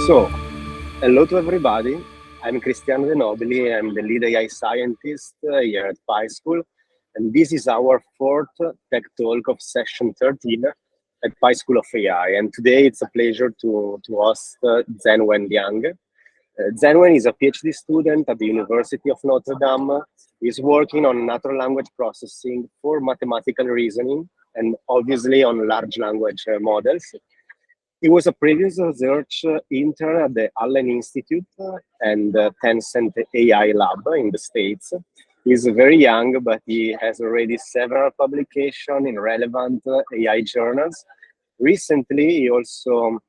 So, hello to everybody. I'm Cristiano De Nobili. I'm the lead AI scientist here at PySchool. And this is our fourth Tech Talk of session 13 at PySchool of AI. And today it's a pleasure to host Zhenwen Liang. Zhenwen is a PhD student at the University of Notre Dame. He's working on natural language processing for mathematical reasoning and obviously on large language models. He was a previous research intern at the Allen Institute and Tencent AI Lab in the States. He's very young, but he has already several publications in relevant AI journals. Recently, he also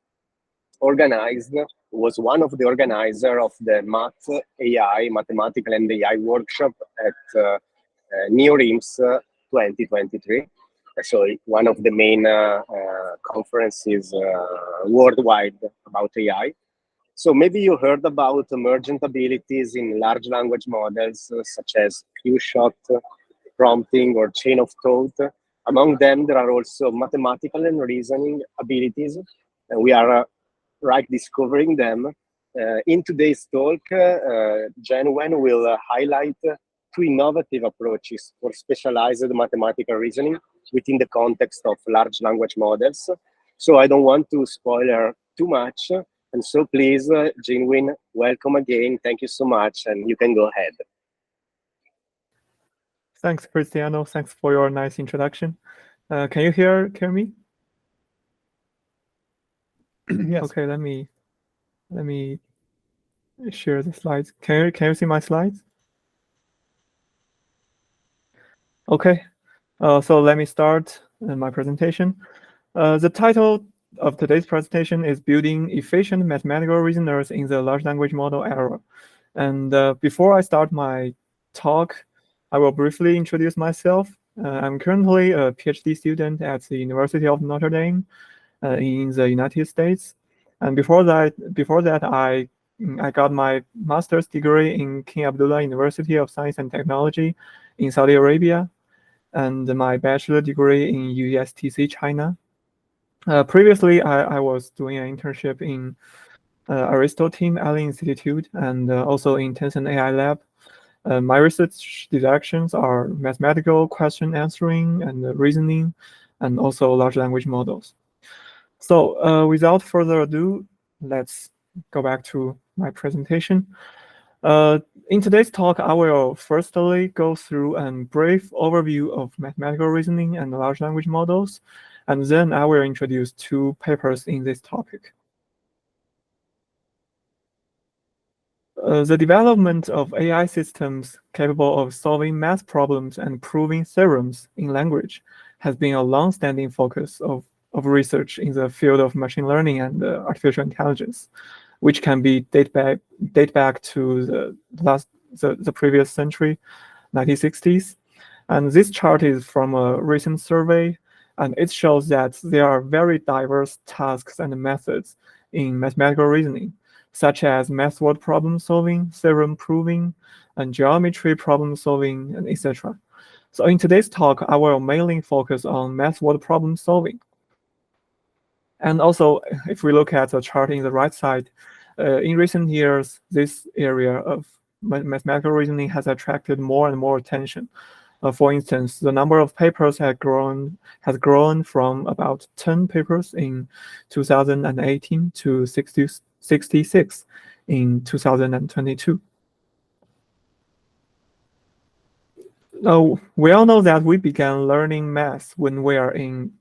was one of the organizers of the Mathematical and AI workshop at NeoRIMS 2023. So one of the main conferences worldwide about AI. So maybe you heard about emergent abilities in large language models, such as few-shot prompting or chain of thought. Among them, there are also mathematical and reasoning abilities, and we are right discovering them. In today's talk, Zhenwen will highlight two innovative approaches for specialized mathematical reasoning within the context of large language models. So I don't want to spoil too much. And so please, Zhenwen, welcome again. Thank you so much. And you can go ahead. Thanks, Cristiano. Thanks for your nice introduction. Can you hear me? Yes. Okay, let me share the slides. Can you see my slides? Okay. So let me start my presentation. The title of today's presentation is Building Efficient Mathematical Reasoners in the Large Language Model Era. And before I start my talk, I will briefly introduce myself. I'm currently a PhD student at the University of Notre Dame in the United States. And before that, I got my master's degree in King Abdullah University of Science and Technology in Saudi Arabia, and my bachelor degree in USTC China. Previously, I was doing an internship in Aristotle Team Allen Institute and also in Tencent AI Lab. My research directions are mathematical question answering and reasoning, and also large language models. So without further ado, let's go back to my presentation. In today's talk, I will firstly go through a brief overview of mathematical reasoning and large language models, and then I will introduce two papers in this topic. The development of AI systems capable of solving math problems and proving theorems in language has been a long-standing focus of research in the field of machine learning and artificial intelligence, which can be date back to the previous century, 1960s. And this chart is from a recent survey, and it shows that there are very diverse tasks and methods in mathematical reasoning, such as math word problem solving, theorem proving, and geometry problem solving, and etc. So in today's talk, I will mainly focus on math word problem solving. And also, if we look at the chart in the right side, in recent years, this area of mathematical reasoning has attracted more and more attention. For instance, the number of papers has grown from about 10 papers in 2018 to 66 in 2022. Now, we all know that we began learning math when we are in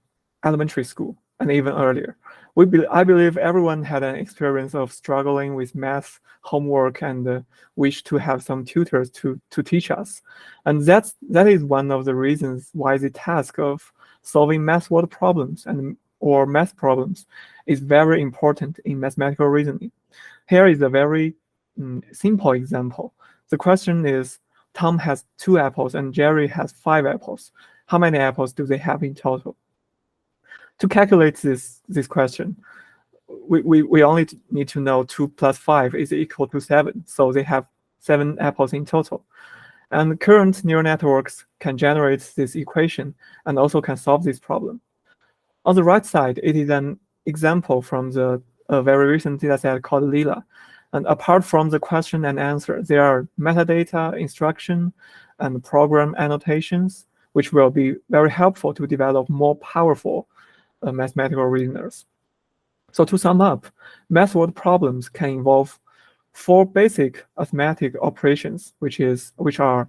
elementary school and even earlier. I believe everyone had an experience of struggling with math homework and wish to have some tutors to teach us. And that is one of the reasons why the task of solving math word problems or math problems is very important in mathematical reasoning. Here is a very simple example. The question is, Tom has 2 apples and Jerry has 5 apples. How many apples do they have in total? To calculate this question, we only need to know 2 plus 5 is equal to 7. So they have 7 apples in total. And current neural networks can generate this equation and also can solve this problem. On the right side, it is an example from the a very recent dataset called Lila. And apart from the question and answer, there are metadata, instruction, and program annotations, which will be very helpful to develop more powerful mathematical reasoners. So to sum up, math word problems can involve 4 basic arithmetic operations, which are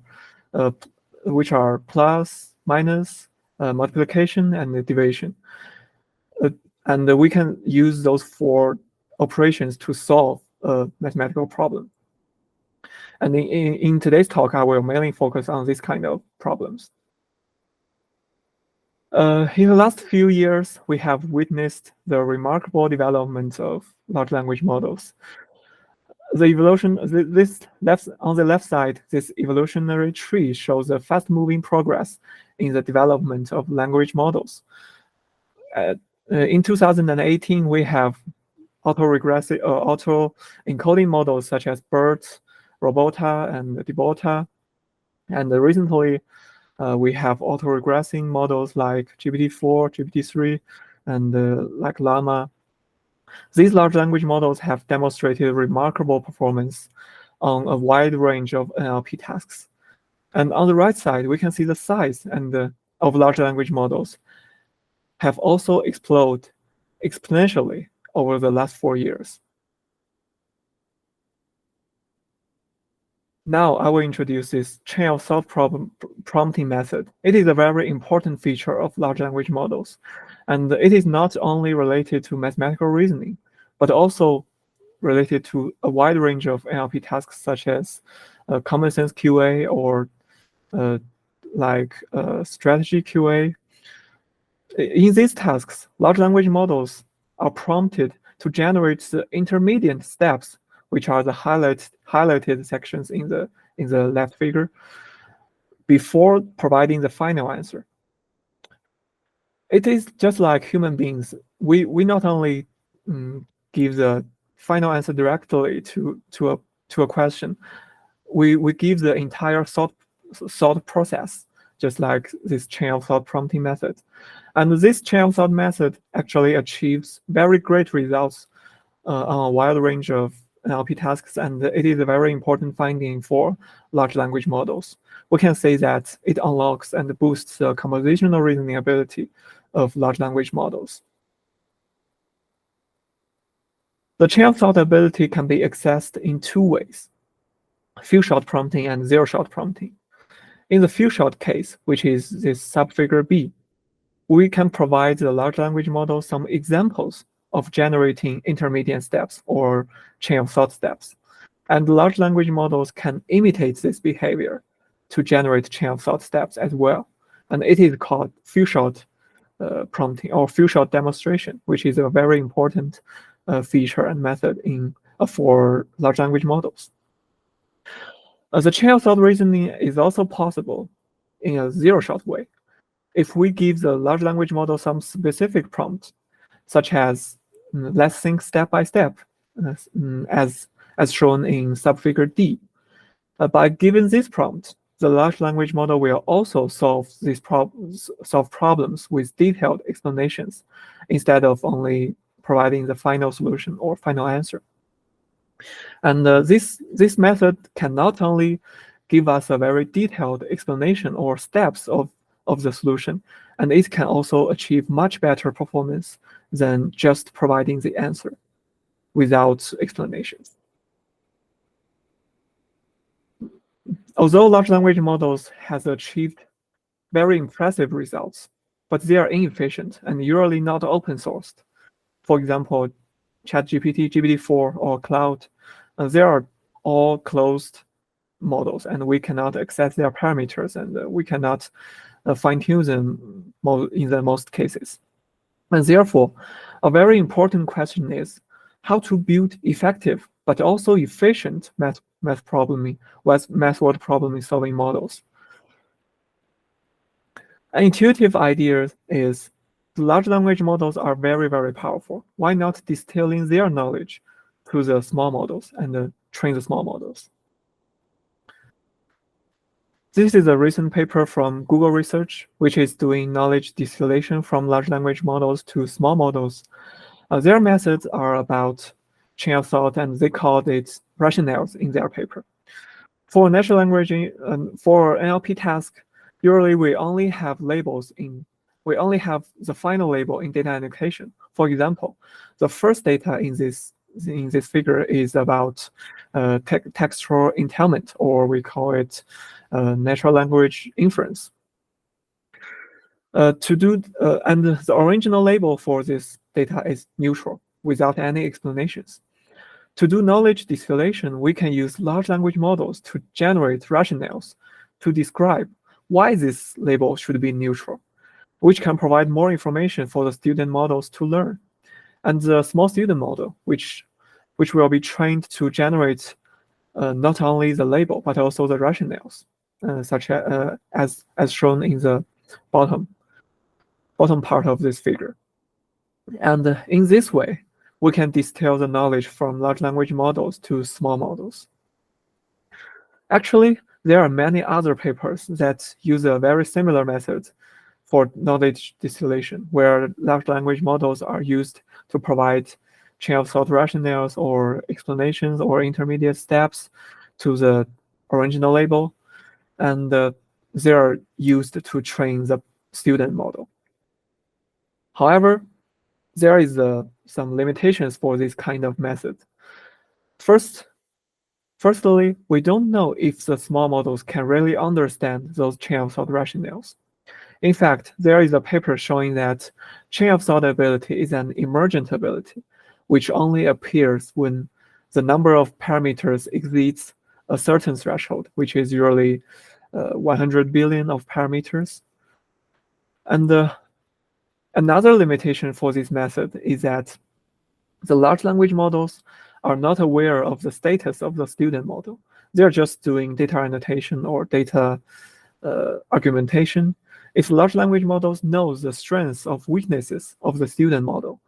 plus, minus, multiplication, and division. And we can use those 4 operations to solve a mathematical problem. And in today's talk, I will mainly focus on this kind of problems. In the last few years, we have witnessed the remarkable development of large language models. The evolution, on the left side, this evolutionary tree shows a fast-moving progress in the development of language models. In 2018, we have auto-encoding models such as BERT, Robota, and Debota. And recently, we have auto-regressing models like GPT-4, GPT-3, and like Llama. These large language models have demonstrated remarkable performance on a wide range of NLP tasks. And on the right side, we can see the size of large language models have also exploded exponentially over the last 4 years. Now I will introduce this chain of thought prompting method. It is a very important feature of large language models, and it is not only related to mathematical reasoning, but also related to a wide range of NLP tasks such as common sense QA or strategy QA. In these tasks, large language models are prompted to generate the intermediate steps, which are the highlighted sections in the left figure, before providing the final answer. It is just like human beings. We not only give the final answer directly to a question, we give the entire thought process, just like this chain of thought prompting method. And this chain of thought method actually achieves very great results on a wide range of NLP tasks, and it is a very important finding for large language models. We can say that it unlocks and boosts the conversational reasoning ability of large language models. The chain of thought ability can be accessed in 2 ways: few-shot prompting and zero-shot prompting. In the few-shot case, which is this subfigure B, we can provide the large language model some examples of generating intermediate steps or chain of thought steps. And large language models can imitate this behavior to generate chain of thought steps as well. And it is called few-shot prompting or few-shot demonstration, which is a very important feature and method for large language models. The chain of thought reasoning is also possible in a zero-shot way. If we give the large language model some specific prompt, such as let's think step by step, as shown in subfigure D. By giving this prompt, the large language model will also solve problems with detailed explanations, instead of only providing the final solution or final answer. And this method can not only give us a very detailed explanation or steps of the solution, and it can also achieve much better performance than just providing the answer without explanations. Although large language models has achieved very impressive results, but they are inefficient and usually not open sourced. For example, ChatGPT, GPT-4, or Cloud, they are all closed models, and we cannot access their parameters, and we cannot fine-tune them in the most cases. And therefore, a very important question is how to build effective but also efficient math word problem solving models. An intuitive idea is the large language models are very, very powerful. Why not distilling their knowledge to the small models and train the small models? This is a recent paper from Google Research, which is doing knowledge distillation from large language models to small models. Their methods are about chain of thought, and they called it rationales in their paper. For natural language, for NLP task, usually we only have the final label in data annotation. For example, the first data in this figure is about textual entailment, or we call it natural language inference. And the original label for this data is neutral, without any explanations. To do knowledge distillation, we can use large language models to generate rationales to describe why this label should be neutral, which can provide more information for the student models to learn. And the small student model, which will be trained to generate not only the label, but also the rationales, such as shown in the bottom part of this figure. And in this way, we can distill the knowledge from large language models to small models. Actually, there are many other papers that use a very similar method for knowledge distillation, where large language models are used to provide chain of thought rationales or explanations or intermediate steps to the original label, and they are used to train the student model. However, there is some limitations for this kind of method. Firstly, we don't know if the small models can really understand those chain of thought rationales. In fact, there is a paper showing that chain of thought ability is an emergent ability, which only appears when the number of parameters exceeds a certain threshold, which is usually 100 billion of parameters. And another limitation for this method is that the large language models are not aware of the status of the student model. They're just doing data annotation or data argumentation. If large language models know the strengths or weaknesses of the student model,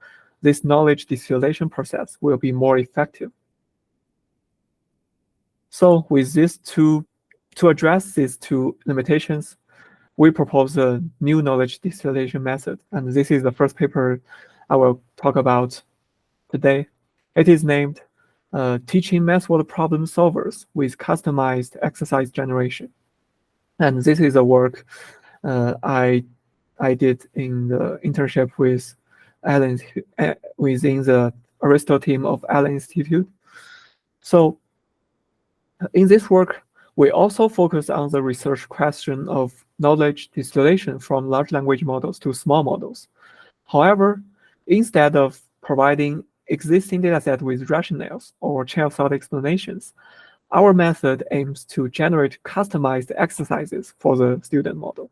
this knowledge distillation process will be more effective. So with this to address these two limitations, we propose a new knowledge distillation method. And this is the first paper I will talk about today. It is named Teaching Method Problem Solvers with Customized Exercise Generation. And this is a work I did in the internship with Allen within the Aristotle team of Allen Institute. So in this work, we also focus on the research question of knowledge distillation from large language models to small models. However, instead of providing existing dataset with rationales or chain of thought explanations, our method aims to generate customized exercises for the student model.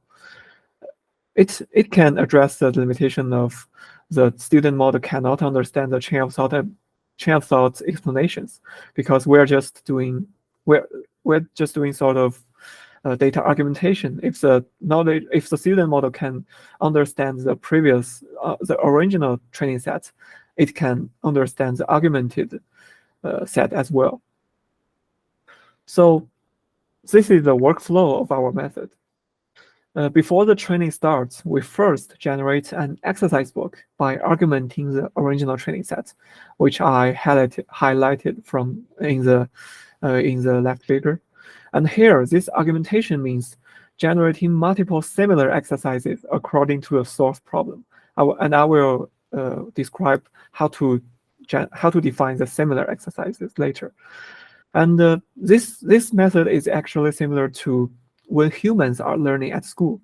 It can address the limitation of the student model cannot understand the chain of thought explanations, because we're just doing sort of data argumentation. If the student model can understand the original training set, it can understand the augmented set as well. So this is the workflow of our method. Before the training starts, we first generate an exercise book by argumenting the original training set, which I highlighted from in the left figure. And here, this argumentation means generating multiple similar exercises according to a source problem. I will describe how to define the similar exercises later. And this method is actually similar to when humans are learning at school.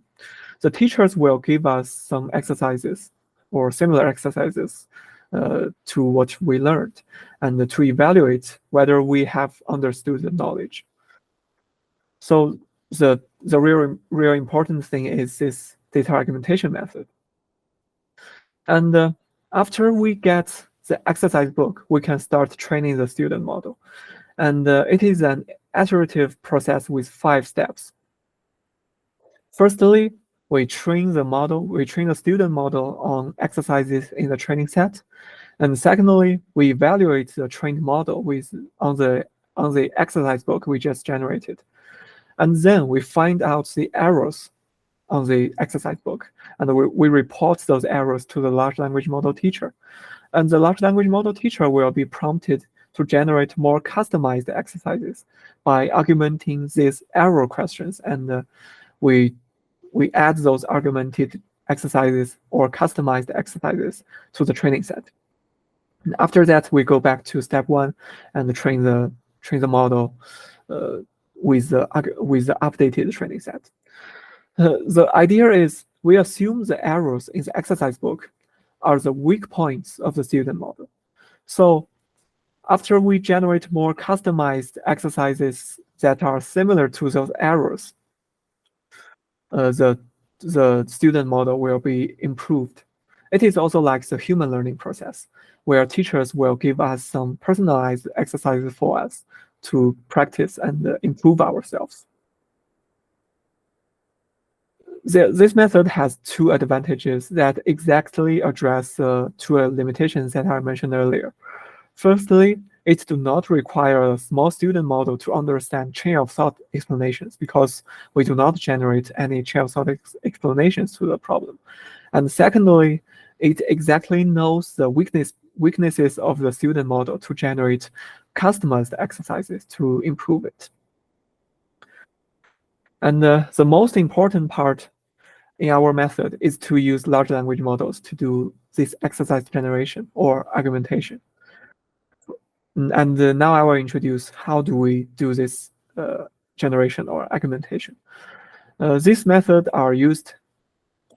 The teachers will give us some exercises or similar exercises to what we learned, and to evaluate whether we have understood the knowledge. So the real important thing is this data argumentation method. And after we get the exercise book, we can start training the student model. And it is an iterative process with 5 steps. Firstly, we train the student model on exercises in the training set. And secondly, we evaluate the trained model on the exercise book we just generated. And then we find out the errors on the exercise book, and we report those errors to the large language model teacher. And the large language model teacher will be prompted to generate more customized exercises by augmenting these error questions, and we add those augmented exercises or customized exercises to the training set. And after that, we go back to step 1 and train the model with the updated training set. The idea is we assume the errors in the exercise book are the weak points of the student model. So after we generate more customized exercises that are similar to those errors, the student model will be improved. It is also like the human learning process, where teachers will give us some personalized exercises for us to practice and improve ourselves. This method has 2 advantages that exactly address 2 limitations that I mentioned earlier. Firstly, it does not require a small student model to understand chain of thought explanations because we do not generate any chain of thought explanations to the problem. And secondly, it exactly knows the weaknesses of the student model to generate customized exercises to improve it. And the most important part in our method is to use large language models to do this exercise generation or augmentation. And now I will introduce how do we do this generation or augmentation. These methods are used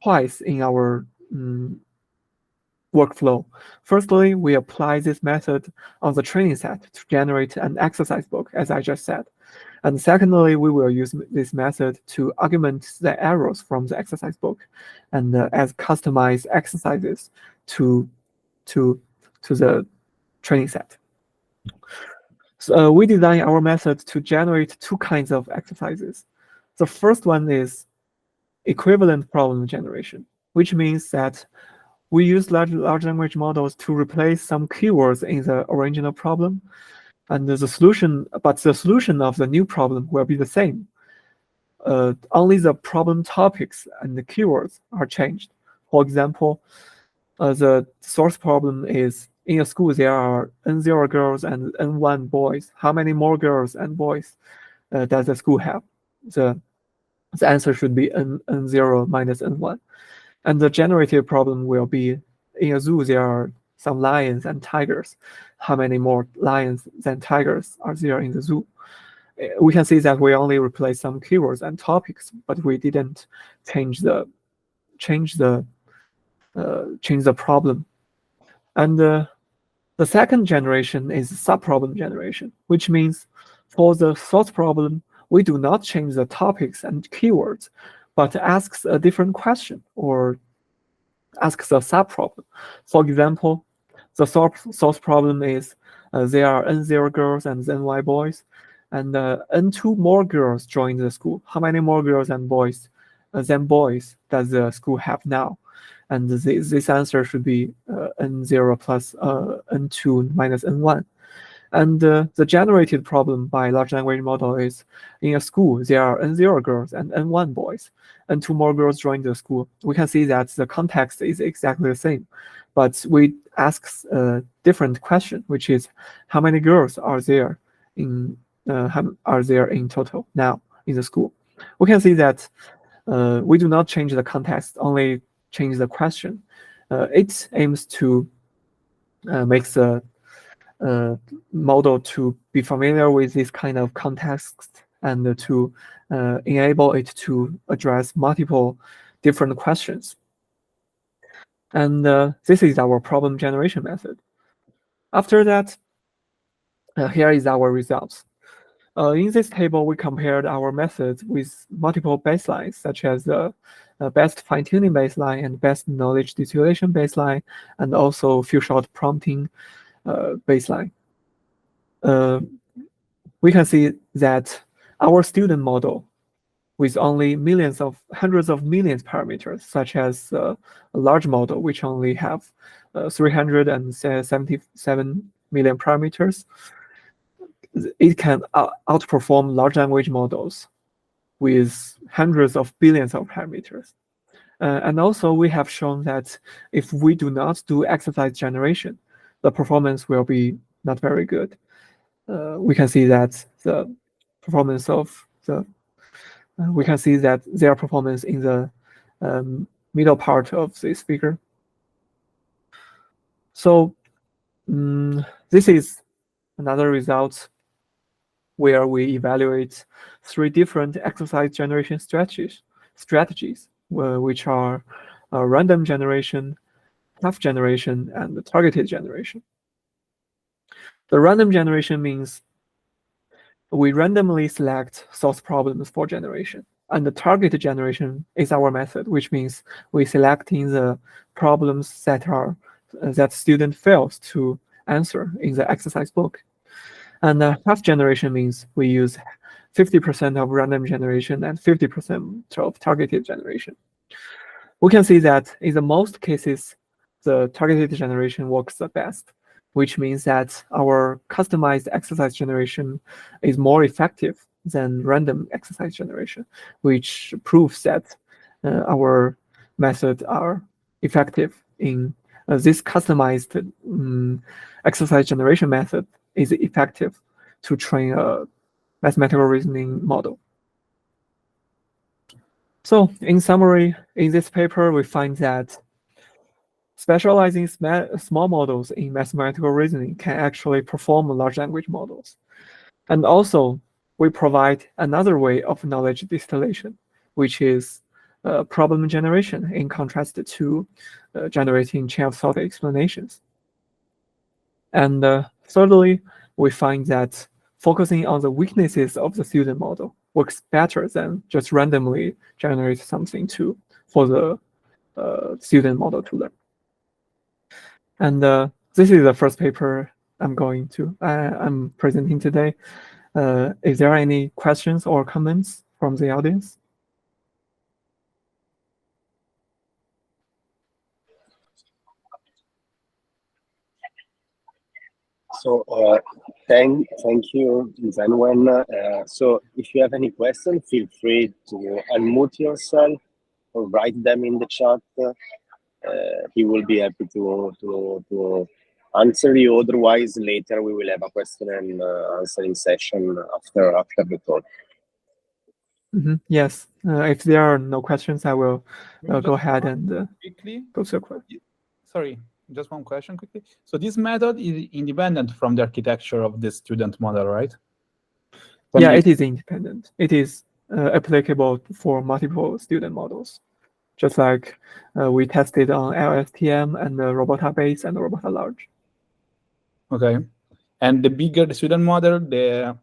twice in our workflow. Firstly, we apply this method on the training set to generate an exercise book, as I just said. And secondly, we will use this method to augment the errors from the exercise book and as customized exercises to the training set. So we design our method to generate 2 kinds of exercises. The first one is equivalent problem generation, which means that we use large language models to replace some keywords in the original problem, and the solution of the new problem will be the same. Only the problem topics and the keywords are changed. For example, the source problem is in a school there are N0 girls and N1 boys. How many more girls and boys does the school have? The answer should be N0 minus N1. And the generative problem will be in a zoo there are some lions and tigers. How many more lions than tigers are there in the zoo? We can see that we only replace some keywords and topics, but we didn't change the problem. And the second generation is subproblem generation, which means for the source problem, we do not change the topics and keywords, but asks a different question or asks a subproblem. For example, the source problem is there are N0 girls and N1 boys, and N2 more girls join the school. How many more girls and boys than boys does the school have now? And this answer should be N0 plus N2 minus N1. And the generated problem by large language model is in a school, there are N0 girls and N1 boys, and 2 more girls join the school. We can see that the context is exactly the same, but we ask a different question, which is how many girls are there in total now in the school? We can see that we do not change the context, only change the question. It aims to make the model to be familiar with this kind of context and to enable it to address multiple different questions. And this is our problem generation method. After that, here is our results. In this table, we compared our methods with multiple baselines, such as the best fine-tuning baseline and best knowledge distillation baseline, and also few-shot prompting baseline. We can see that our student model with only hundreds of millions parameters, such as a large model, which only have 377 million parameters, it can outperform large language models with hundreds of billions of parameters. And also, we have shown that if we do not do exercise generation, the performance will be not very good. We can see that the performance of the we can see that their performance in the middle part of this figure. So this is another result where we evaluate 3 different exercise generation strategies, which are random generation, graph generation, and targeted generation. The random generation means we randomly select source problems for generation. And the targeted generation is our method, which means we selecting the problems that student fails to answer in the exercise book. And half generation means we use 50% of random generation and 50% of targeted generation. We can see that in the most cases, the targeted generation works the best, which means that our customized exercise generation is more effective than random exercise generation, which proves that our methods are effective in this customized exercise generation method is effective to train a mathematical reasoning model. So in summary, in this paper, we find that specializing small models in mathematical reasoning can actually perform large language models. And also, we provide another way of knowledge distillation, which is problem generation in contrast to generating chain of thought explanations. And thirdly, we find that focusing on the weaknesses of the student model works better than just randomly generate something for the student model to learn. And this is the first paper I'm presenting today. Is there any questions or comments from the audience? So thank you, Zhenwen. So if you have any questions, feel free to unmute yourself or write them in the chat. He will be happy to answer you. Otherwise, later we will have a question and answering session after the talk. Yes. If there are no questions, I will go ahead and quickly go to a question. Sorry, just one question quickly. So this method is independent from the architecture of the student model, right? Yeah, it is independent. It is applicable for multiple student models, just like we tested on LSTM and the Robota Base and the Robota Large. Okay, and the bigger the student model, the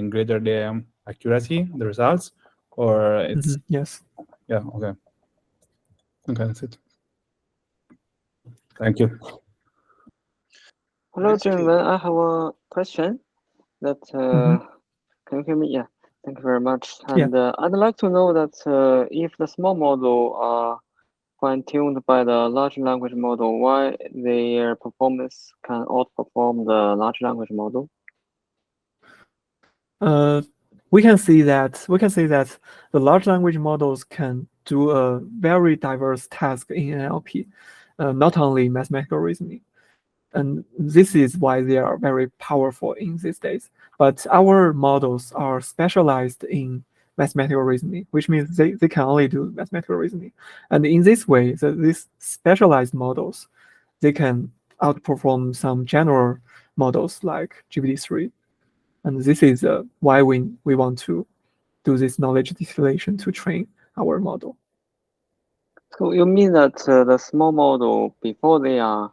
greater the accuracy, the results, or it's yes. Yeah. Okay. Okay, that's it. Thank you. Hello, Zhenwen. I have a question. Can you hear me? Yeah. Thank you very much. And I'd like to know that if the small model are fine-tuned by the large language model, why their performance can outperform the large language model? We can see that the large language models can do a very diverse task in NLP, not only mathematical reasoning. And this is why they are very powerful in these days. But our models are specialized in mathematical reasoning, which means they can only do mathematical reasoning. And in this way, these specialized models, they can outperform some general models like GPT-3. And this is why we want to do this knowledge distillation to train our model. So you mean that the small model, before they are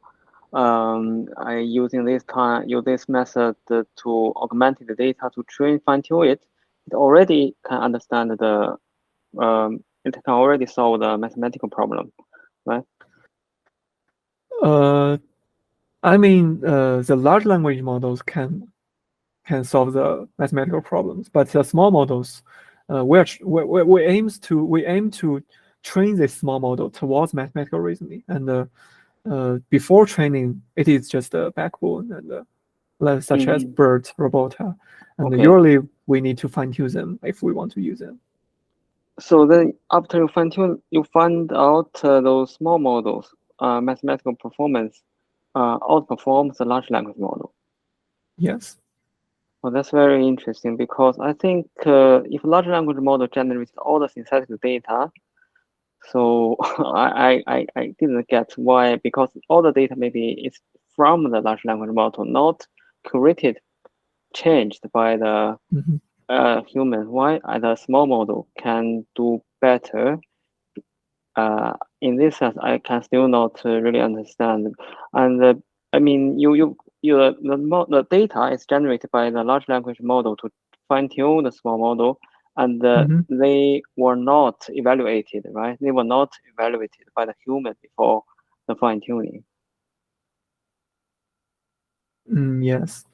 using this method to augment the data to fine-tune it, it already can understand it can already solve the mathematical problem, right? I mean, the large language models can solve the mathematical problems, but the small models, we aim to train this small model towards mathematical reasoning, and before training, it is just a backbone and such as BERT, Robota, and usually we need to fine-tune them if we want to use them. So then, after you fine-tune, you find out those small models mathematical performance. outperforms the large language model. Yes. Well, that's very interesting because I think if large language model generates all the synthetic data, so I didn't get why, because all the data maybe is from the large language model, not curated, changed by the human. Why the small model can do better? In this sense, I can still not really understand. And I mean, the data is generated by the large language model to fine tune the small model, and they were not evaluated, right? They were not evaluated by the human before the fine tuning. Yes.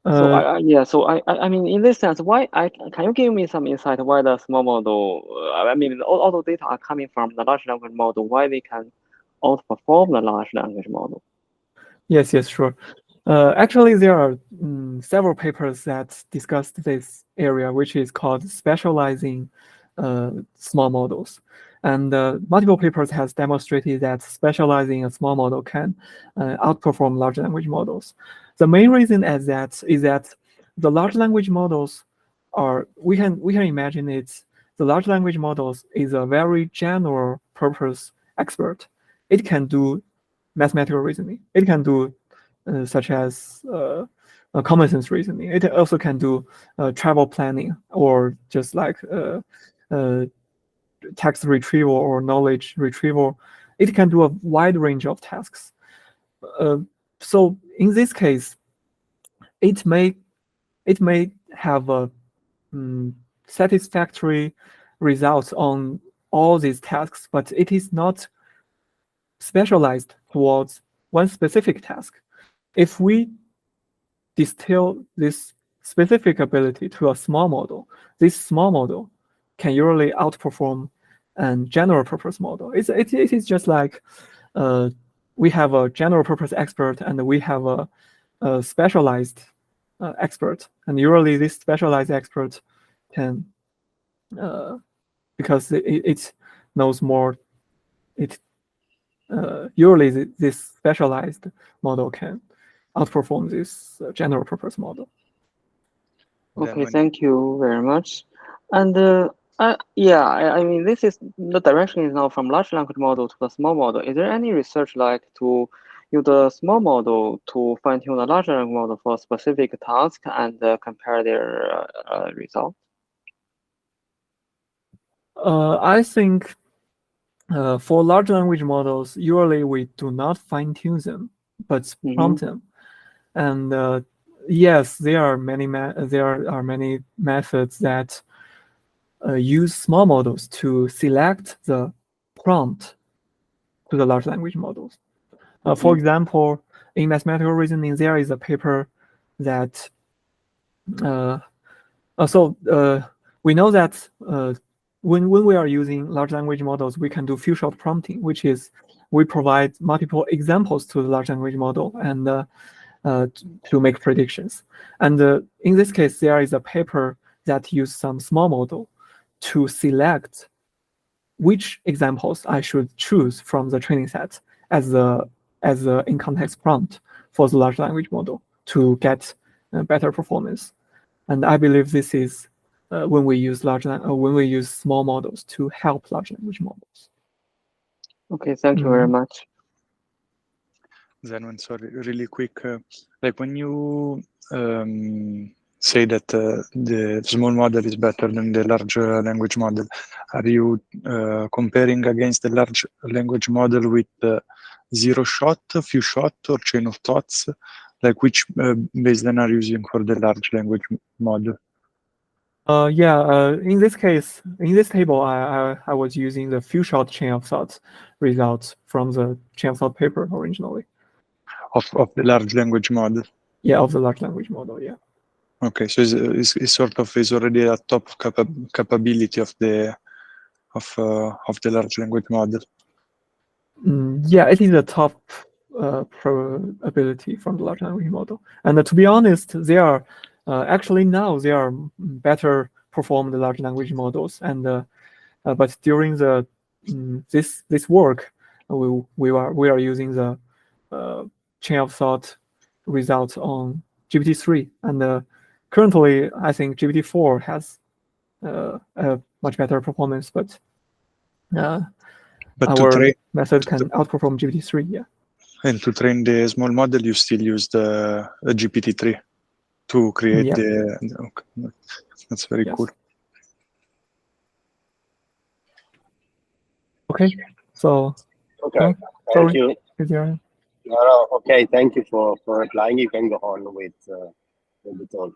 So I mean, in this sense, can you give me some insight why the small model? I mean, all the data are coming from the large language model. Why they can outperform the large language model? Yes, sure. Actually, there are several papers that discuss this area, which is called specializing small models. And multiple papers has demonstrated that specializing a small model can outperform large language models. The main reason is that the large language models we can imagine the large language models is a very general purpose expert. It can do mathematical reasoning. It can do such as common sense reasoning. It also can do travel planning or just like text retrieval or knowledge retrieval. It can do a wide range of tasks. So in this case, it may have a satisfactory results on all these tasks, but it is not specialized towards one specific task. If we distill this specific ability to a small model, this small model can usually outperform a general purpose model. It is just like we have a general purpose expert and we have a specialized expert, and usually this specialized expert can because it knows more. Usually this specialized model can outperform this general purpose model. Okay, thank you very much. And I mean, this is the direction is now from large language model to the small model. Is there any research like to use the small model to fine tune the large language model for specific tasks and compare their results? I think for large language models, usually we do not fine tune them, but prompt them. And yes, there are many methods that use small models to select the prompt to the large language models. For example, in mathematical reasoning, there is a paper that we know that when we are using large language models, we can do few-shot prompting, which is we provide multiple examples to the large language model and to make predictions. And in this case, there is a paper that uses some small model to select which examples I should choose from the training set as the in-context prompt for the large language model to get better performance. And I believe this is when we use small models to help large language models. Okay, thank you very much. Zhenwen, sorry, really quick. Like when you say that the small model is better than the large language model, are you comparing against the large language model with zero shot, few shot, or chain of thoughts? Like which baseline are you using for the large language model? In this case, in this table, I was using the few-shot chain of thought results from the chain of thought paper originally. Of the large language model. Yeah, of the large language model. Yeah. Okay, so it's sort of is already a top capability of the large language model. Yeah, it is a top probability from the large language model. And to be honest, they are actually now they are better performed large language models. And but during the this work, we are using the chain of thought results on GPT-3, and currently I think GPT-4 has a much better performance, but our method can outperform GPT-3. Yeah. And to train the small model, you still use the GPT-3 to create okay. That's very cool. Okay, so okay, thank you. No, okay, thank you for replying. You can go on with the talk.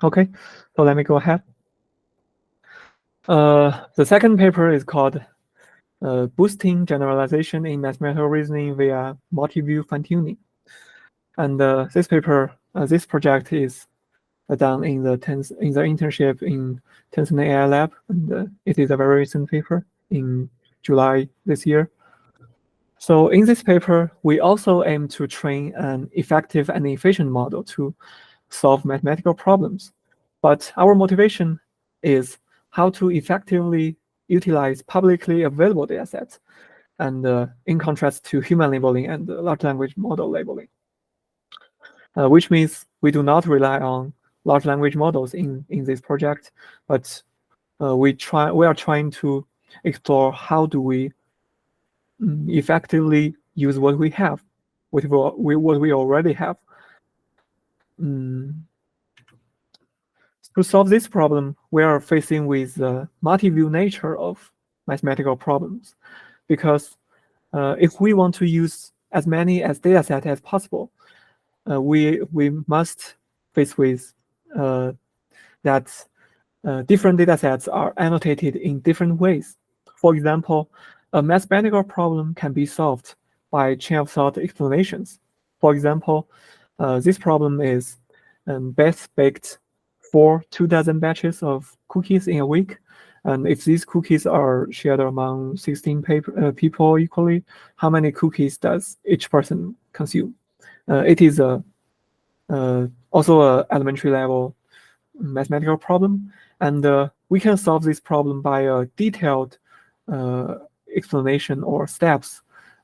Okay, so let me go ahead. The second paper is called Boosting Generalization in Mathematical Reasoning via Multiview Fine-Tuning. And this paper, this project is done in the internship in Tencent AI Lab, and it is a very recent paper in July this year. So in this paper, we also aim to train an effective and efficient model to solve mathematical problems. But our motivation is how to effectively utilize publicly available datasets, and in contrast to human labeling and large language model labeling, which means we do not rely on large language models in this project, but we are trying to explore how do we effectively use what we have, what we already have. To solve this problem, we are facing with the multi-view nature of mathematical problems, because if we want to use as many datasets as possible, we must face with that different datasets are annotated in different ways. For example, a mathematical problem can be solved by chain of thought explanations. For example, this problem is best baked for 24 batches of cookies in a week, and if these cookies are shared among 16 people equally, how many cookies does each person consume? It is also an elementary level mathematical problem, and we can solve this problem by a detailed explanation or steps,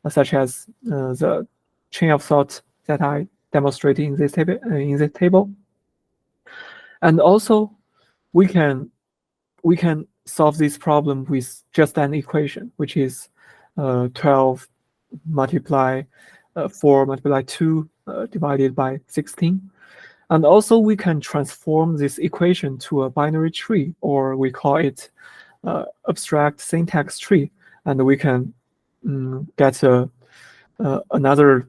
such as the chain of thought that I demonstrated in this table. And also, we can solve this problem with just an equation, which is 12 multiply 4 multiply 2 divided by 16. And also, we can transform this equation to a binary tree, or we call it abstract syntax tree, and we can get another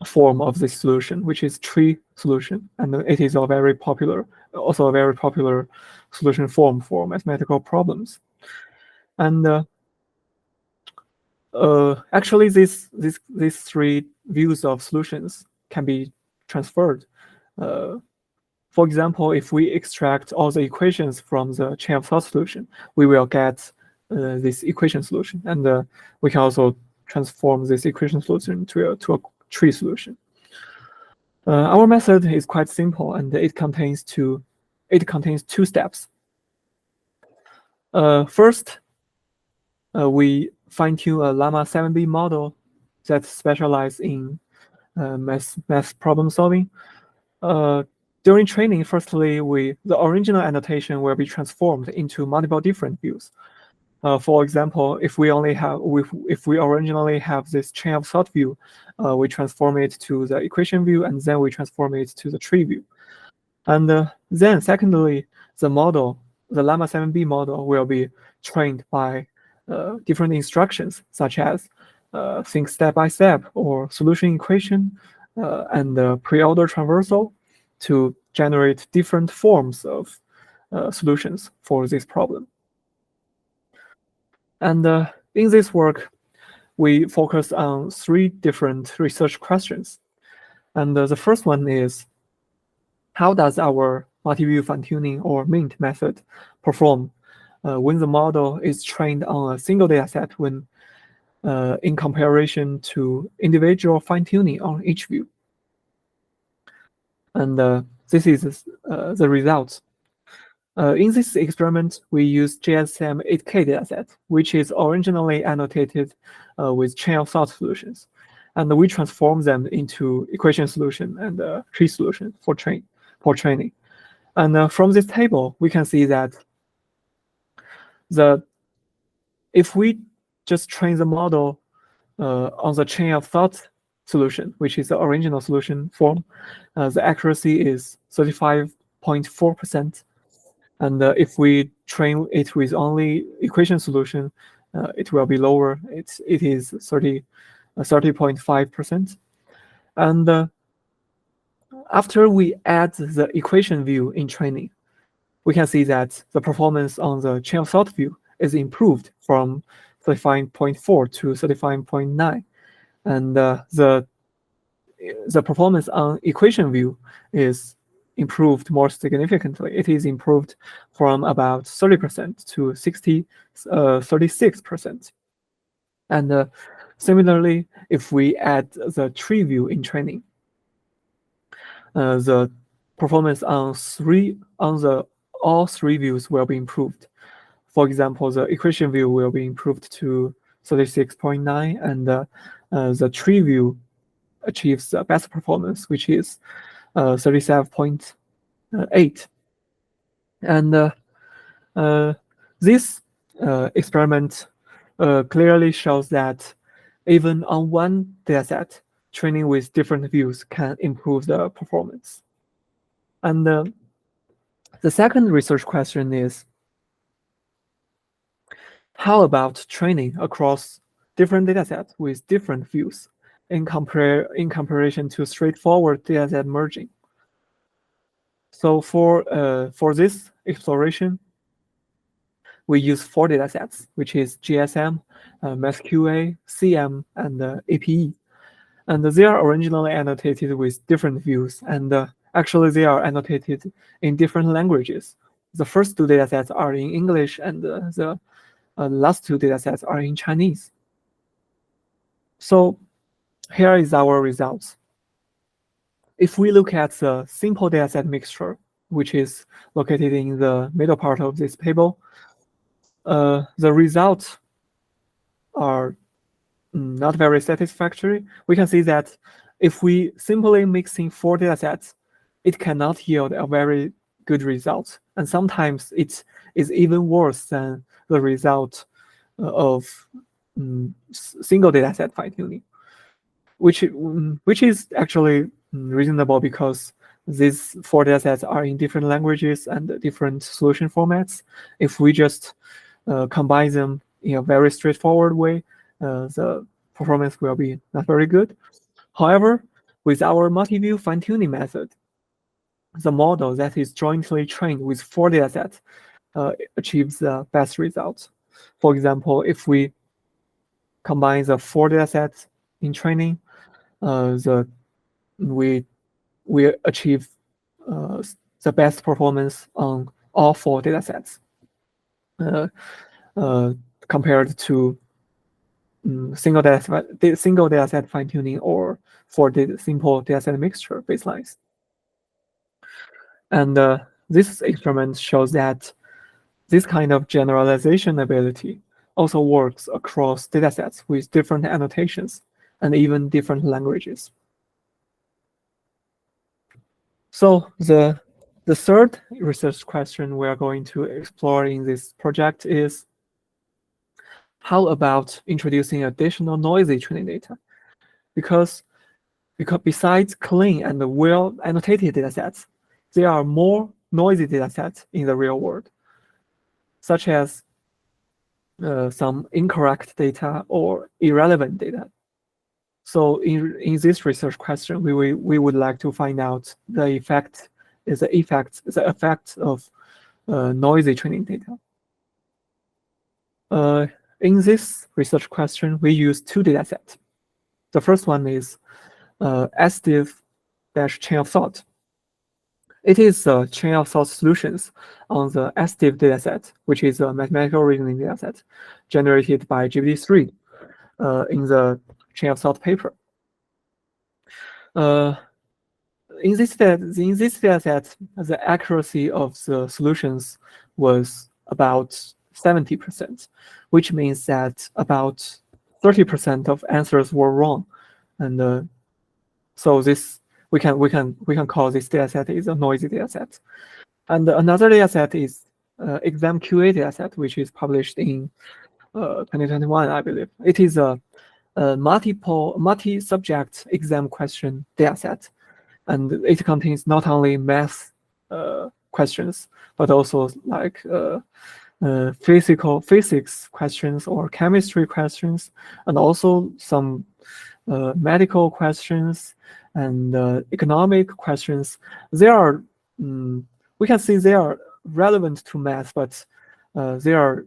form of this solution, which is tree solution, and it is also a very popular solution form for mathematical problems. And actually, these three views of solutions can be transferred. For example, if we extract all the equations from the chain of thought solution, we will get this equation solution, and we can also transform this equation solution to a tree solution. Our method is quite simple, and it contains two steps. First, we fine-tune a Llama 7B model that specializes in math problem solving. During training, firstly, the original annotation will be transformed into multiple different views. For example, if we originally have this chain of thought view, we transform it to the equation view, and then we transform it to the tree view. And then, secondly, the Llama 7B model will be trained by different instructions, such as think step by step, or solution equation, and pre-order traversal, to generate different forms of solutions for this problem. And in this work, we focus on 3 different research questions. And the first one is, how does our multi-view fine-tuning or MINT method perform when the model is trained on a single dataset when in comparison to individual fine-tuning on each view? And this is the results. In this experiment, we use GSM 8K dataset, which is originally annotated with chain of thought solutions. And we transform them into equation solution and tree solution for training. And from this table, we can see that if we just train the model on the chain of thought solution, which is the original solution form, the accuracy is 35.4%. And if we train it with only equation solution, it will be lower. It is 30.5%. And after we add the equation view in training, we can see that the performance on the chain of thought view is improved from 35.4 to 35.9, and the performance on equation view is improved more significantly. It is improved from about 30% to 36%. And similarly, if we add the tree view in training, the performance on all three views will be improved. For example, the equation view will be improved to 36.9, and the tree view achieves the best performance, which is 37.8. And this experiment clearly shows that even on one dataset, training with different views can improve the performance. And the second research question is, how about training across different datasets with different views in comparison to straightforward dataset merging? So for this exploration, we use 4 datasets, which is GSM, MathQA, CM, and APE. And they are originally annotated with different views, and actually they are annotated in different languages. The first 2 datasets are in English, and the last 2 datasets are in Chinese. So here is our results. If we look at the simple dataset mixture, which is located in the middle part of this table, the results are not very satisfactory. We can see that if we simply mix in 4 datasets, it cannot yield a very good result. And sometimes it is even worse than the result of single dataset fine-tuning, which is actually reasonable because these 4 datasets are in different languages and different solution formats. If we just combine them in a very straightforward way, the performance will be not very good. However, with our multi-view fine-tuning method, the model that is jointly trained with 4 datasets achieves the best results. For example, if we combine the 4 datasets in training, we achieve the best performance on all 4 datasets compared to single dataset fine-tuning or for the simple dataset mixture baselines. And this experiment shows that this kind of generalization ability also works across datasets with different annotations and even different languages. So the third research question we are going to explore in this project is, how about introducing additional noisy training data? Because besides clean and well annotated datasets, there are more noisy datasets in the real world, such as some incorrect data or irrelevant data. So in this research question, we would like to find out the effect of noisy training data. In this research question, we use 2 datasets. The first one is SDiv-chain of thought. It is a chain of thought solutions on the SDiv dataset, which is a mathematical reasoning dataset generated by GPT-3 in the chain of thought paper. in this data set, the accuracy of the solutions was about 70%, which means that about 30% of answers were wrong, and so this we can call this data set is a noisy data set. And another data set is exam QA data set, which is published in 2021, I believe. It is a multi-subject exam question data set, and it contains not only math questions but also like physics questions or chemistry questions, and also some medical questions and economic questions. They are we can see they are relevant to math, but they are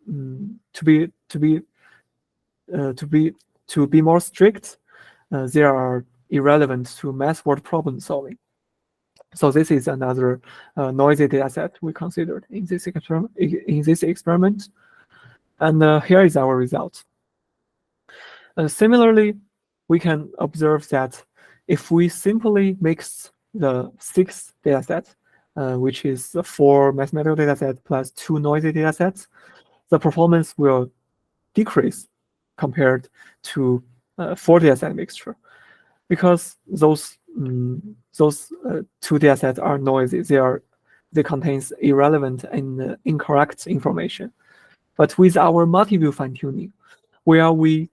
to be more strict. They are irrelevant to math word problem solving. So this is another noisy data set we considered in this experiment. And here is our result. Similarly, we can observe that if we simply mix the 6 data sets, which is 4 mathematical data sets plus 2 noisy data sets, the performance will decrease compared to 4 data set mixture, because those 2 data sets are noisy. They contain irrelevant and incorrect information. But with our multi-view fine-tuning, where we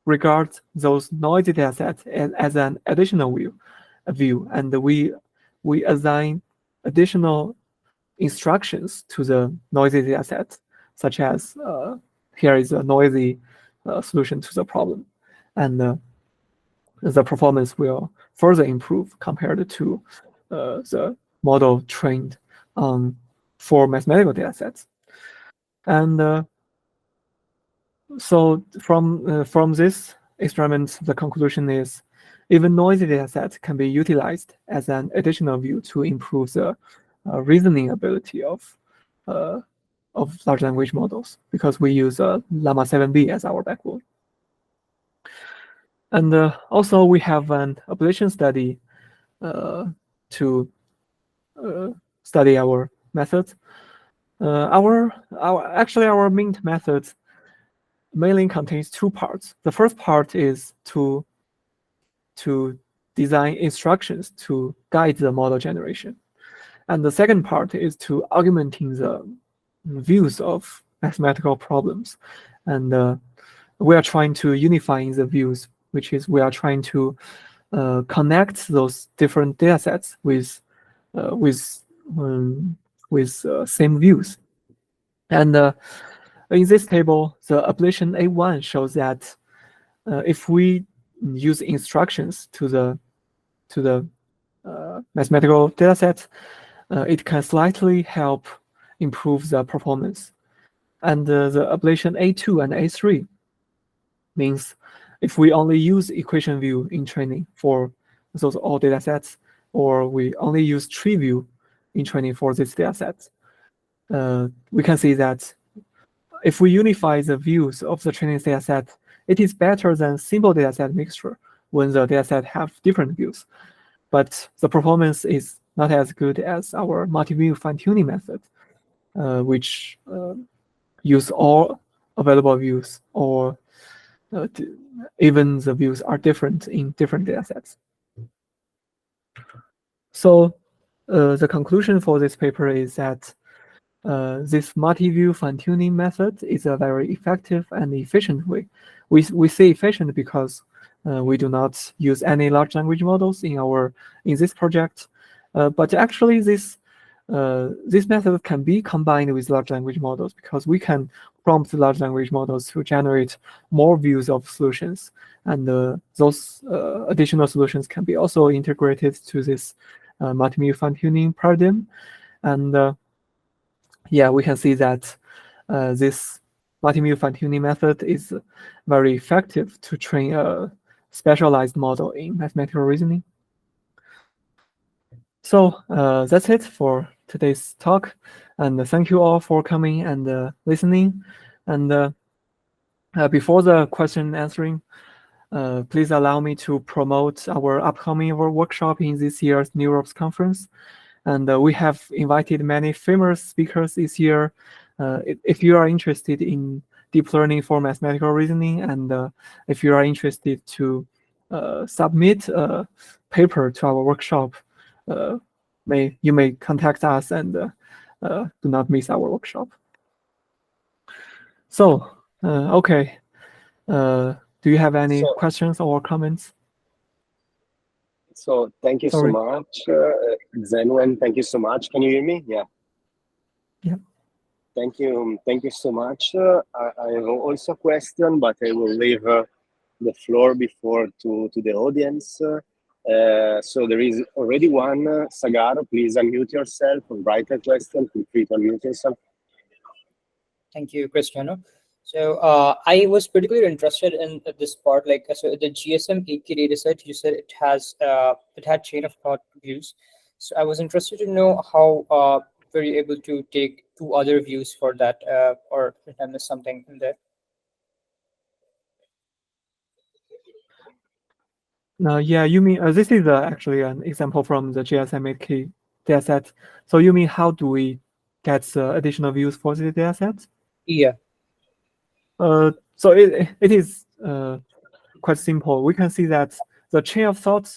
regard those noisy data sets as an additional view, and we assign additional instructions to the noisy data set, such as here is a noisy solution to the problem, and the performance will further improve compared to the model trained on 4 mathematical data sets. And so from this experiment, the conclusion is even noisy data sets can be utilized as an additional view to improve the reasoning ability of large language models, because we use Llama 7B as our backbone. And also we have an ablation study to study our methods. Our MINT method mainly contains 2 parts. The first part is to design instructions to guide the model generation, and the second part is to augmenting the views of mathematical problems. And we are trying to unify the views, which is we are trying to connect those different data sets with same views. And in this table, the ablation A1 shows that if we use instructions to the mathematical data set, it can slightly help improve the performance. And the ablation A2 and A3 means if we only use equation view in training for those all data sets, or we only use tree view in training for this data set, we can see that if we unify the views of the training data set, it is better than simple data set mixture when the data set have different views. But the performance is not as good as our multi-view fine-tuning method, which use all available views, or even the views are different in different data sets. So the conclusion for this paper is that this multi-view fine-tuning method is a very effective and efficient way. We say efficient because we do not use any large language models in this project, but actually this method can be combined with large language models, because we can prompt large language models to generate more views of solutions, and those additional solutions can be also integrated to this multi-view fine-tuning paradigm. And yeah, we can see that this multi-view fine-tuning method is very effective to train a specialized model in mathematical reasoning. So that's it for today's talk, and thank you all for coming and listening. And before the question answering, please allow me to promote our upcoming workshop in this year's NeurOps conference. And we have invited many famous speakers this year. If you are interested in deep learning for mathematical reasoning, and if you are interested to submit a paper to our workshop, you may contact us, and do not miss our workshop. So, okay. Do you have any questions or comments? So thank you so much, Zhenwen. Thank you so much. Can you hear me? Yeah. Yeah. Thank you so much. I have also a question, but I will leave the floor before to the audience. So there is already one. Sagar, please unmute yourself and write a question. Feel free to unmute yourself. Thank you, Cristiano. So I was particularly interested in this part, like so the GSM 8K dataset. You said it had chain of thought views. So I was interested to know how were you able to take 2 other views for that, or did I miss something in there? Yeah, you mean this is actually an example from the GSM 8K dataset. So you mean how do we get additional views for the dataset? Yeah. So it is quite simple. We can see that the chain of thought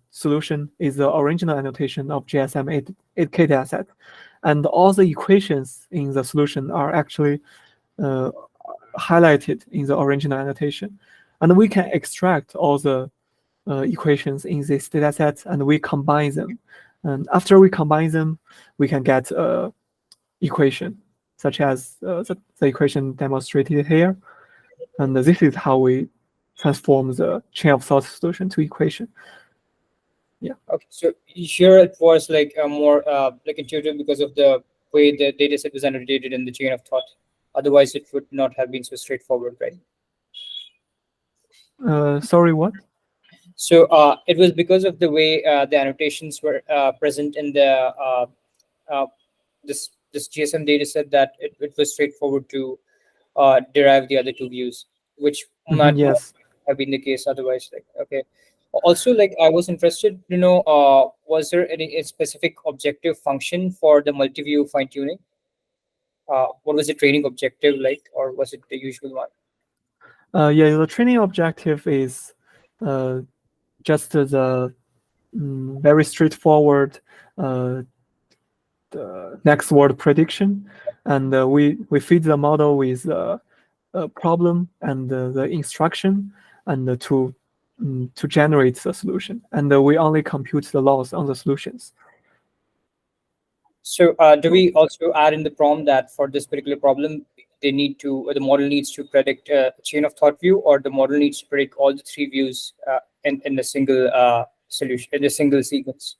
solution is the original annotation of GSM 8K dataset, and all the equations in the solution are actually highlighted in the original annotation, and we can extract all the equations in this dataset, and we combine them. And after we combine them, we can get equation, such as the equation demonstrated here. And this is how we transform the chain of thought solution to equation. Yeah. Okay. So here it was like a more like intuitive because of the way the dataset was annotated in the chain of thought. Otherwise, it would not have been so straightforward, right? Sorry, what? So it was because of the way the annotations were present in the this GSM dataset that it was straightforward to derive the other 2 views, which might not have been the case otherwise. Like, okay. Also, like I was interested to know, was there any specific objective function for the multi-view fine tuning? What was the training objective like, or was it the usual one? Yeah, the training objective is just the very straightforward the next word prediction, and we feed the model with a problem and the instruction, and to generate the solution, and we only compute the loss on the solutions. So do we also add in the prompt that for this particular problem, the model needs to predict a chain of thought view, or the model needs to predict all the 3 views in a single solution, in a single sequence?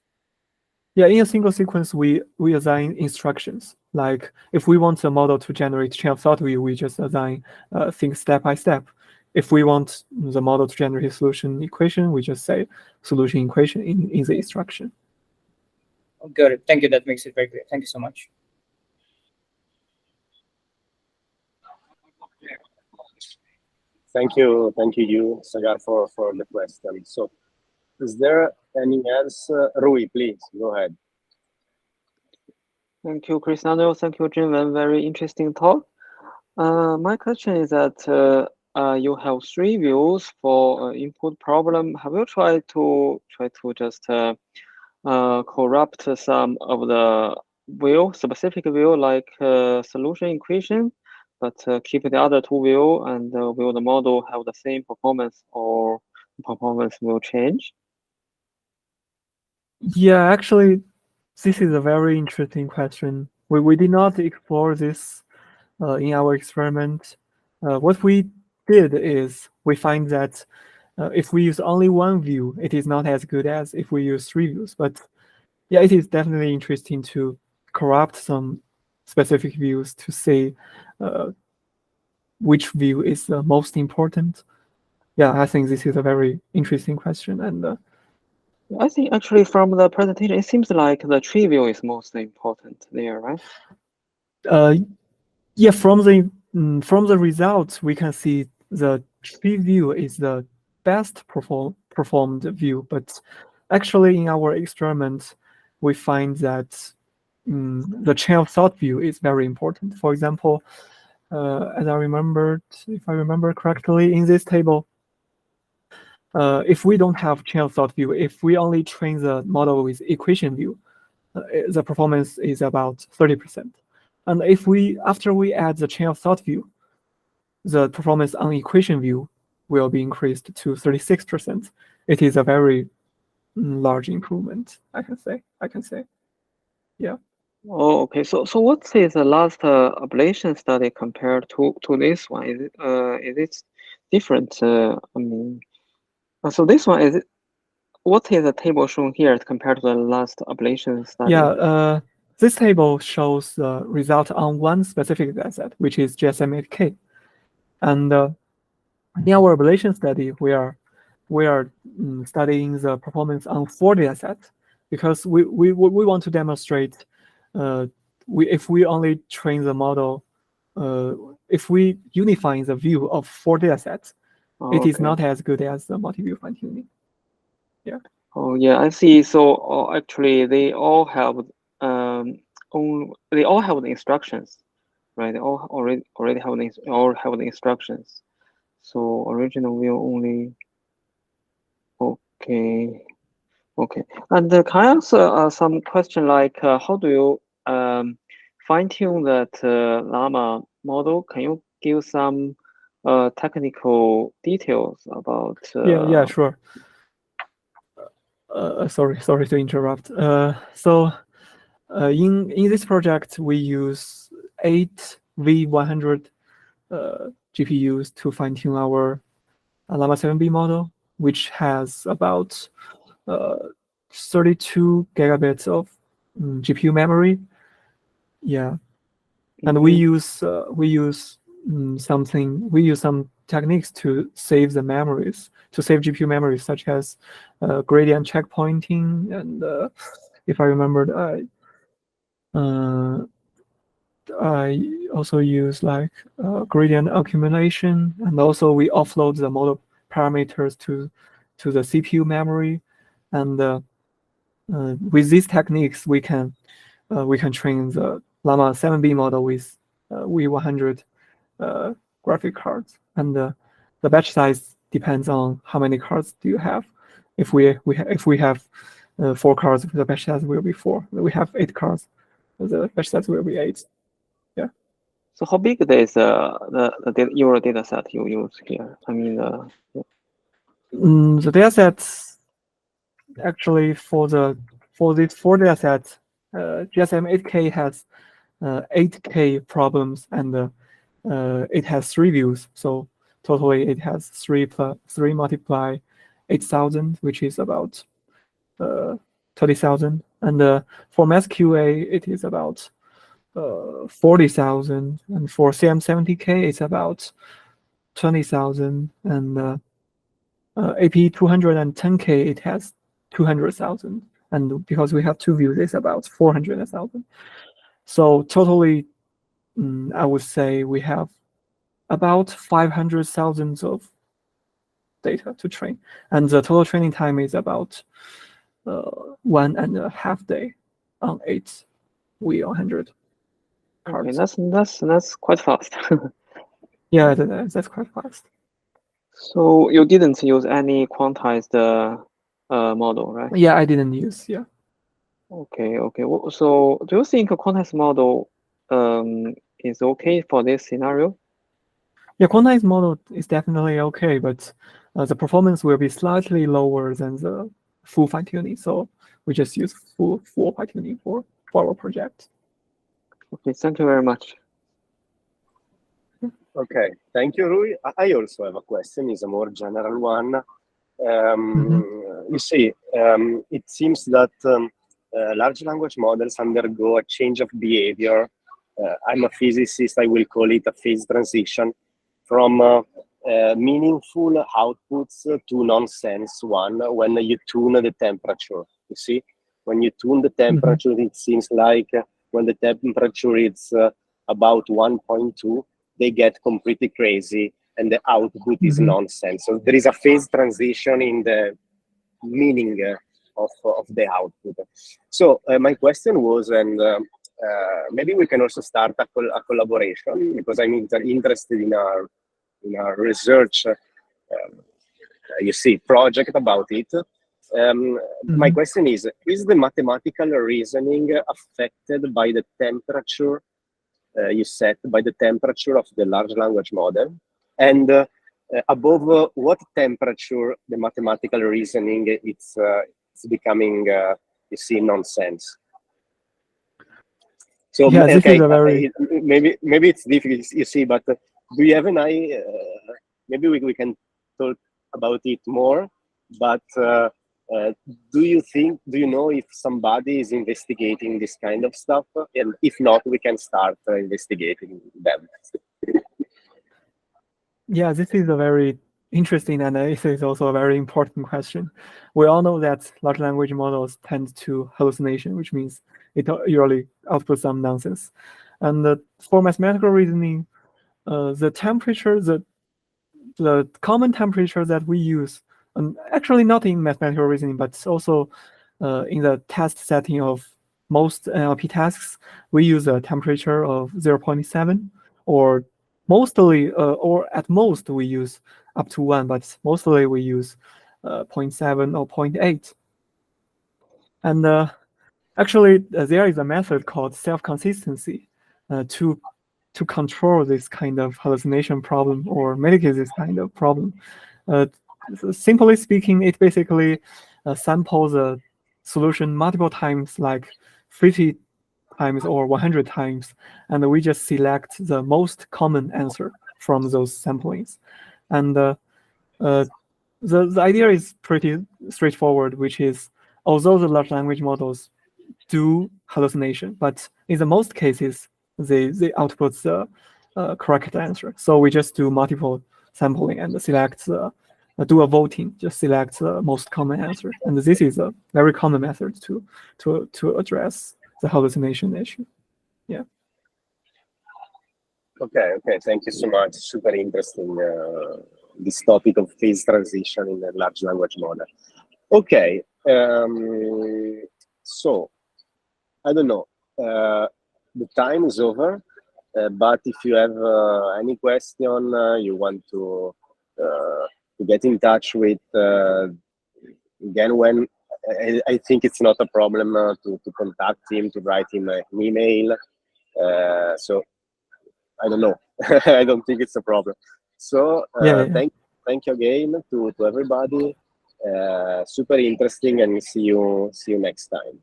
Yeah, in a single sequence, we assign instructions. Like if we want the model to generate chain of thought view, we just assign things step by step. If we want the model to generate a solution equation, we just say solution equation in the instruction. Got it. Thank you. That makes it very clear. Thank you so much. Thank you, Sagar, for the question. So, is there any else? Rui, please go ahead. Thank you, Cristiano. Thank you, Zhenwen. Very interesting talk. My question is that you have 3 views for input problem. Have you tried to just corrupt some of the specific view, like solution equation, but keep the other 2 view, and will the model have the same performance, or performance will change? Yeah, actually, this is a very interesting question. We did not explore this in our experiment. What we did is we find that if we use only 1 view, it is not as good as if we use 3 views. But yeah, it is definitely interesting to corrupt some specific views to see which view is the most important. Yeah, I think this is a very interesting question, and I think actually from the presentation, it seems like the tree view is most important there, right? Yeah, from the results, we can see the tree view is the best performed view, but actually in our experiment, we find that the chain of thought view is very important. For example, as I remembered, if I remember correctly, in this table, if we don't have chain of thought view, if we only train the model with equation view, the performance is about 30%. And if after we add the chain of thought view, the performance on equation view will be increased to 36%. It is a very large improvement, I can say. Yeah. Oh, okay. So what is the last ablation study compared to this one? Is it different? I mean, so this one is it? What is the table shown here compared to the last ablation study? Yeah. This table shows the result on one specific dataset, which is GSM-8K, and in our ablation study, we are studying the performance on 4 datasets because we want to demonstrate if we only train the model, if we unify the view of 4 datasets, it is not as good as the multi-view fine tuning. Yeah. Oh yeah, I see. So actually, they all have the instructions, right? They all already have the instructions. So original view only. Okay. And can I answer some question like how do you fine tune that llama model? Can you give some technical details about? Yeah, sure. Sorry to interrupt. So in this project, we use 8 V100 GPUs to fine tune our Llama 7B model, which has about 32 gigabits of GPU memory. Yeah, and we use some techniques to save the memories, to save GPU memories, such as gradient checkpointing, and if I remembered, I also use like gradient accumulation, and also we offload the model parameters to the CPU memory, and with these techniques we can train the Llama 7B model with V100 graphic cards, and the batch size depends on how many cards do you have. If we have 4 cards, the batch size will be 4. We have 8 cards, the batch size will be 8. Yeah. So how big is your data set you use here? I mean, the data sets actually for these 4 data sets, GSM-8K has 8K problems, and it has 3 views. So totally it has 3 multiply 8,000, which is about 30,000. And for MassQA, it is about 40,000, and for CM70K, it's about 20,000, and AP210K, it has 200,000, and because we have 2 views, it's about 400,000. So totally, I would say we have about 500,000 of data to train, and the total training time is about 1.5 day on 8 V100 cards. Okay, that's quite fast. Yeah, that's quite fast. So you didn't use any quantized model, right? Yeah, I didn't use. Yeah. Okay. So do you think a quantized model is okay for this scenario? Yeah, quantized model is definitely okay, but the performance will be slightly lower than the full fine tuning. So we just use full fine tuning for our project. Okay, thank you very much. Okay, thank you, Rui. I also have a question. It's a more general one. You see, it seems that large language models undergo a change of behavior. I'm a physicist. I will call it a phase transition from meaningful outputs to nonsense one when you tune the temperature. You see, when you tune the temperature, it seems like when the temperature is about 1.2, they get completely crazy and the output is nonsense. So there is a phase transition in the meaning of the output. So my question was, and maybe we can also start a collaboration, because I'm interested in our research, you see, project about it. My question is the mathematical reasoning affected by the temperature you set, by the temperature of the large language model? And above what temperature the mathematical reasoning it's becoming, you see, nonsense? So yeah, this okay, is a very maybe it's difficult, you see, but do you have an eye? Maybe we can talk about it more. But do you know if somebody is investigating this kind of stuff? And if not, we can start investigating them. Yeah, this is a very interesting, and it is also a very important question. We all know that large language models tend to hallucination, which means it usually outputs some nonsense. And for mathematical reasoning, the temperature, the common temperature that we use, actually not in mathematical reasoning, but also in the test setting of most NLP tasks, we use a temperature of 0.7, or mostly, or at most we use up to 1, but mostly we use 0.7 or 0.8. And actually, there is a method called self-consistency to control this kind of hallucination problem or mitigate this kind of problem. So simply speaking, it basically samples a solution multiple times, like 50 times or 100 times, and we just select the most common answer from those samplings. And the idea is pretty straightforward, which is, although the large language models do hallucination, but in the most cases, they output the correct answer. So we just do multiple sampling and select do a voting, just select the most common answer. And this is a very common method to address the hallucination issue. Yeah. Okay, thank you so much. Super interesting, this topic of phase transition in the large language model. Okay, so I don't know, the time is over, but if you have any question, you want to get in touch with Zhenwen, I think it's not a problem to contact him, to write him an email. So I don't know. I don't think it's a problem. So thank you again to everybody. Super interesting, and see you next time.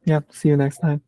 Yeah, see you next time.